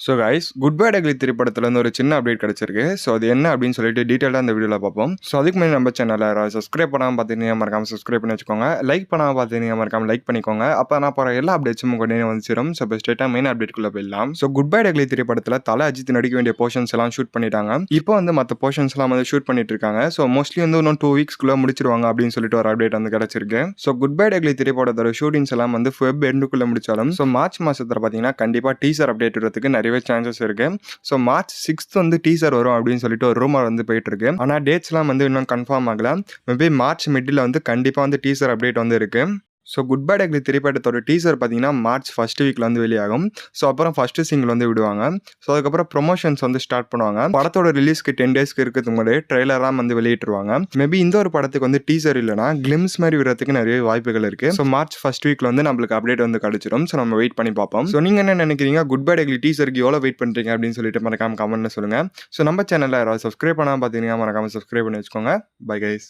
So guys, good bye டக்லி திரைப்படத்துலேருந்து ஒரு சின்ன அப்டேட் கிடச்சிருக்கு. ஸோ அது என்ன அப்படின்னு சொல்லிட்டு டீட்டெயிலாக அந்த வீடியோவில் பார்ப்போம். ஸோ அதுக்கு முன்னாடி நம்ம சேனலில் சப்ஸ்கிரைப் பண்ணாமல் பார்த்தீங்கன்னா மறக்காமல் சப்ஸ்கிரைப் பண்ணி வச்சுக்கோங்க. லைக் பண்ணாமல் பார்த்தீங்கன்னா மறக்காமல் லைக் பண்ணிக்கோங்க. அப்போ நான் போகிற எல்லா அப்டேட்ஸும் உடனே வந்து சேரும். ஸோ இப்போ ஸ்ட்ரெயிட்டாக மெயின் அப்டேட்குள்ளே போயிடலாம். ஸோ குட் பை டக்லி திரைப்படத்தில் தலை அஜித் நடிக்க வேண்டிய போர்ஷன்ஸ் எல்லாம் ஷூட் பண்ணிட்டாங்க. இப்போ வந்து மற்ற போர்ஷன்ஸ்லாம் வந்து ஷூட் பண்ணிட்டு இருக்காங்க. ஸோ மோஸ்ட்லி வந்து இன்னும் 2 வீக்ஸ்க்குள்ளே முடிச்சிருவாங்க அப்படின்னு சொல்லிட்டு ஒரு அப்டேட் வந்து கிடச்சிருக்கு. ஸோ குட் பை டக்லி திரைப்படத்தோட ஷூட்டிங்ஸ் எல்லாம் வந்து ஃபெப் எண்டுக்குள்ளே முடிச்சாலும் ஸோ மார்ச் மாதத்தில் பார்த்தீங்கன்னா கண்டிப்பாக டீசர் அப்டேட் வரதுக்கு நிறையவே சான்சஸ் இருக்குது. ஸோ மார்ச் 6th வந்து டீசர் வரும் அப்படின்னு சொல்லிட்டு ஒரு ரூமர் வந்து போயிட்டு இருக்கு. ஆனால் டேட்ஸ்லாம் வந்து இன்னும் கன்ஃபார்ம் ஆகல. மேபி மார்ச் மிடில் வந்து கண்டிப்பாக வந்து டீசர் அப்டேட் வந்து இருக்கு. ஸோ குட் பை டக்லி திரைப்படத்தோட டீசர் பார்த்தீங்கன்னா மார்ச் ஃபர்ஸ்ட் வீக்கில் வந்து வெளியாகும். ஸோ அப்புறம் ஃபர்ஸ்ட் சிங்கிள் வந்து விடுவாங்க. ஸோ அதுக்கப்புறம் ப்ரொமோஷன்ஸ் வந்து ஸ்டார்ட் பண்ணுவாங்க. படத்தோட ரிலீஸ்க்கு 10 டேஸ்க்கு இருக்கிறதுக்கு முன்னாடி ட்ரெய்லர்லாம் வந்து வெளியிட்டுருவாங்க. மேபி இந்த ஒரு படத்துக்கு வந்து டீசர் இல்லைனா கிளிம்ஸ் மாதிரி விடுறதுக்கு நிறைய வாய்ப்புகள் இருக்கு. ஸோ மார்ச் ஃபர்ஸ்ட் வீக்கில் வந்து நம்மளுக்கு அப்டேட் வந்து கிடைச்சிடும். ஸோ நம்ம வெயிட் பண்ணி பார்ப்போம். ஸோ நீங்கள் என்ன நினைக்கிறீங்க? குட் பை டக்லி டீசருக்கு எவ்வளோ வெயிட் பண்ணுறீங்க அப்படின்னு சொல்லிட்டு மறக்காம கமெண்ட்ல சொல்லுங்க. ஸோ நம்ம சேனலில் யாராவது சப்ஸ்கிரைப் பண்ணாமல் பார்த்தீங்கன்னா மறக்காம சப்ஸ்கிரைப் பண்ணி வச்சுக்கோங்க. Bye guys.